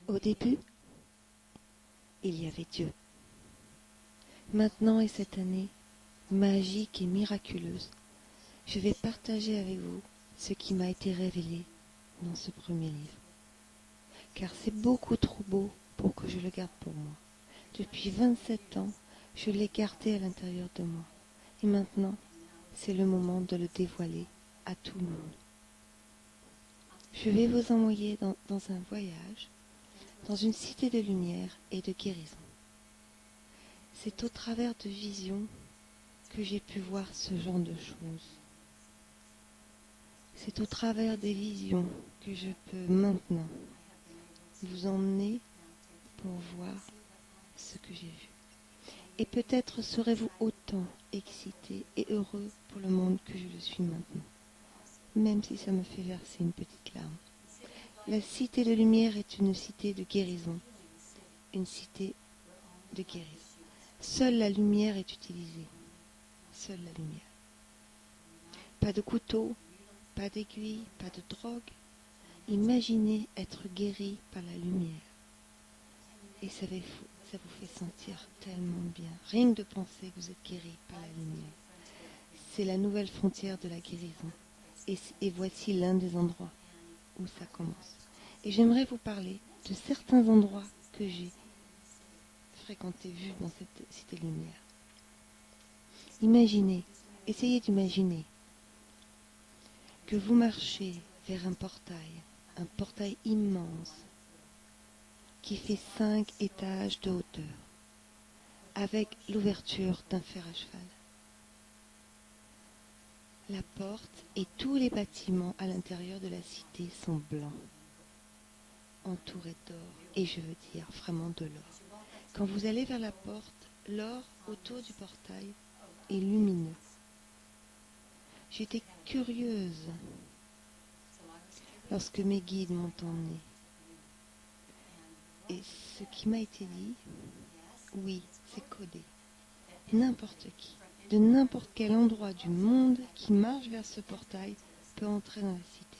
Au début, il y avait Dieu. Maintenant et cette année, magique et miraculeuse, je vais partager avec vous ce qui m'a été révélé dans ce premier livre. Car c'est beaucoup trop beau pour que je le garde pour moi. Depuis 27 ans, je l'ai gardé à l'intérieur de moi. Et maintenant, c'est le moment de le dévoiler à tout le monde. Je vais vous envoyer dans un voyage, dans une cité de lumière et de guérison. C'est au travers de visions que j'ai pu voir ce genre de choses. C'est au travers des visions que je peux maintenant vous emmener pour voir ce que j'ai vu. Et peut-être serez-vous autant excité et heureux pour le monde que je le suis maintenant, même si ça me fait verser une petite larme. La cité de lumière est une cité de guérison, une cité de guérison. Seule la lumière est utilisée, seule la lumière. Pas de couteau, pas d'aiguille, pas de drogue. Imaginez être guéri par la lumière. Et ça vous fait sentir tellement bien. Rien que de penser que vous êtes guéri par la lumière. C'est la nouvelle frontière de la guérison. Et voici l'un des endroits où ça commence. Et j'aimerais vous parler de certains endroits que j'ai fréquentés, vus dans cette cité lumière. Imaginez, essayez d'imaginer que vous marchez vers un portail immense, qui fait 5 étages de hauteur, avec l'ouverture d'un fer à cheval. La porte et tous les bâtiments à l'intérieur de la cité sont blancs, entourés d'or, et je veux dire vraiment de l'or. Quand vous allez vers la porte, l'or autour du portail est lumineux. J'étais curieuse lorsque mes guides m'ont emmenée. Et ce qui m'a été dit, oui, c'est codé. N'importe qui, de n'importe quel endroit du monde qui marche vers ce portail peut entrer dans la cité.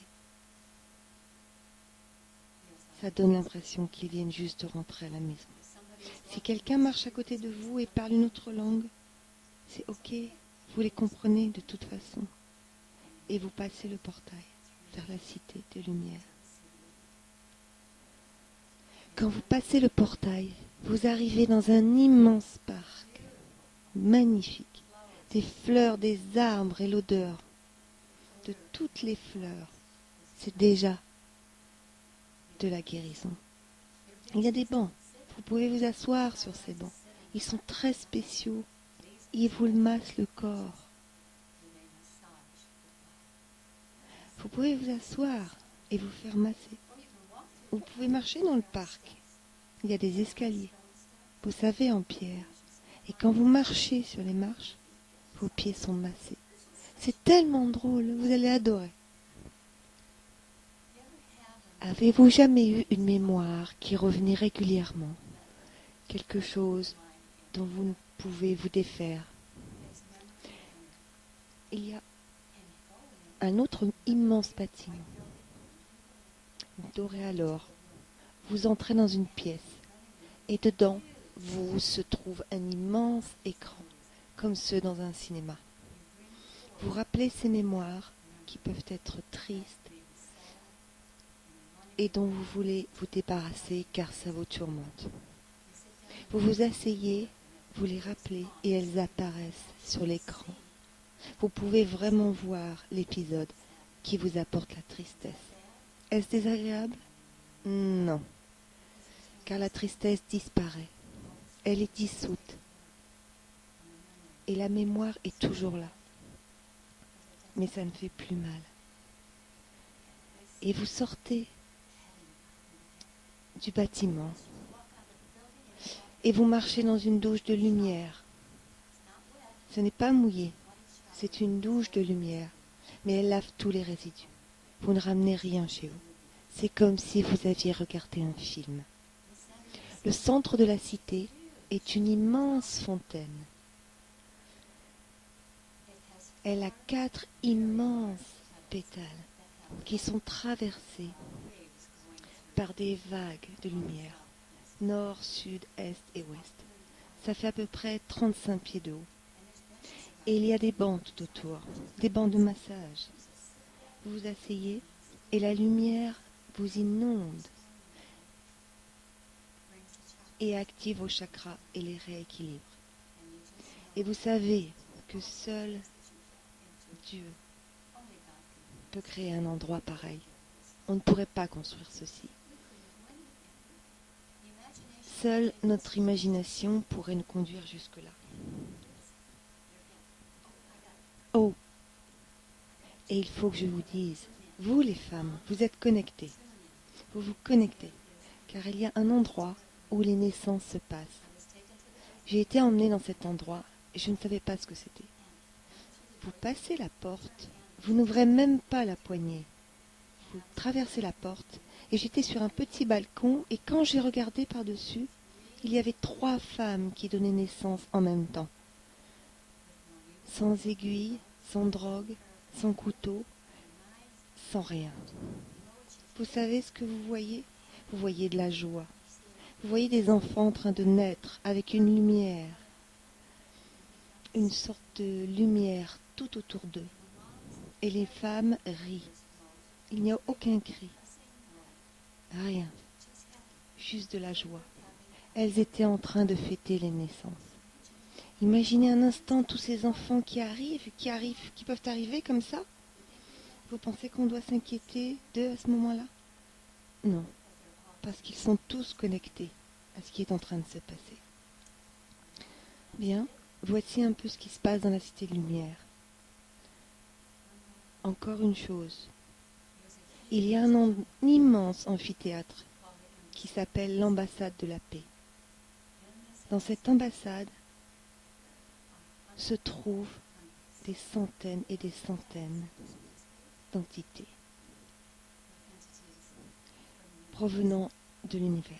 Ça donne l'impression qu'ils viennent juste de rentrer à la maison. Si quelqu'un marche à côté de vous et parle une autre langue, c'est ok, vous les comprenez de toute façon. Et vous passez le portail vers la cité de lumière. Quand vous passez le portail, vous arrivez dans un immense parc, magnifique. Des fleurs, des arbres et l'odeur de toutes les fleurs, c'est déjà de la guérison. Il y a des bancs, vous pouvez vous asseoir sur ces bancs. Ils sont très spéciaux, ils vous massent le corps. Vous pouvez vous asseoir et vous faire masser. Vous pouvez marcher dans le parc. Il y a des escaliers, vous savez, en pierre. Et quand vous marchez sur les marches, vos pieds sont massés. C'est tellement drôle, vous allez adorer. Avez-vous jamais eu une mémoire qui revenait régulièrement? Quelque chose dont vous ne pouvez vous défaire? Il y a un autre immense bâtiment, doré à l'or. Vous entrez dans une pièce et dedans se trouve un immense écran, comme ceux dans un cinéma. Vous rappelez ces mémoires qui peuvent être tristes et dont vous voulez vous débarrasser car ça vous tourmente. Vous vous asseyez, vous les rappelez et elles apparaissent sur l'écran. Vous pouvez vraiment voir l'épisode qui vous apporte la tristesse. Est-ce désagréable? Non, car la tristesse disparaît. Elle est dissoute. Et la mémoire est toujours là. Mais ça ne fait plus mal. Et vous sortez du bâtiment et vous marchez dans une douche de lumière. Ce n'est pas mouillé, c'est une douche de lumière, mais elle lave tous les résidus. Vous ne ramenez rien chez vous. C'est comme si vous aviez regardé un film. Le centre de la cité est une immense fontaine. Elle a 4 immenses pétales qui sont traversés par des vagues de lumière, nord, sud, est et ouest. Ça fait à peu près 35 pieds de haut. Et il y a des bancs tout autour, des bancs de massage. Vous vous asseyez et la lumière vous inonde et active vos chakras et les rééquilibre. Et vous savez que seul Dieu peut créer un endroit pareil. On ne pourrait pas construire ceci. Seule notre imagination pourrait nous conduire jusque-là. Oh, et il faut que je vous dise, vous les femmes, vous êtes connectées. Vous vous connectez, car il y a un endroit où les naissances se passent. J'ai été emmenée dans cet endroit et je ne savais pas ce que c'était. Vous passez la porte, vous n'ouvrez même pas la poignée. Vous traversez la porte et j'étais sur un petit balcon et quand j'ai regardé par-dessus, il y avait 3 femmes qui donnaient naissance en même temps. Sans aiguille, sans drogue, sans couteau, sans rien. Vous savez ce que vous voyez? Vous voyez de la joie. Vous voyez des enfants en train de naître avec une lumière, une sorte de lumière tout autour d'eux. Et les femmes rient. Il n'y a aucun cri. Rien. Juste de la joie. Elles étaient en train de fêter les naissances. Imaginez un instant tous ces enfants qui peuvent arriver comme ça. Vous pensez qu'on doit s'inquiéter d'eux à ce moment-là? Non, parce qu'ils sont tous connectés à ce qui est en train de se passer. Bien, voici un peu ce qui se passe dans la Cité de Lumière. Encore une chose. Il y a un immense amphithéâtre qui s'appelle l'ambassade de la paix. Dans cette ambassade se trouvent des centaines et des centaines d'entités provenant de l'univers.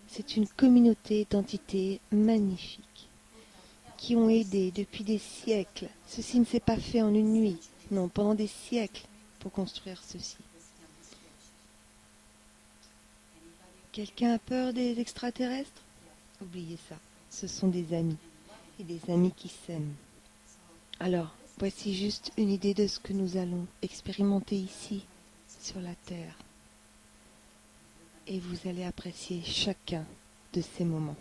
C'est une communauté d'entités magnifiques qui ont aidé depuis des siècles. Ceci ne s'est pas fait en une nuit, non, pendant des siècles pour construire ceci. Quelqu'un a peur des extraterrestres? Oubliez ça, ce sont des amis, et des amis qui s'aiment. Alors, voici juste une idée de ce que nous allons expérimenter ici, sur la Terre. Et vous allez apprécier chacun de ces moments.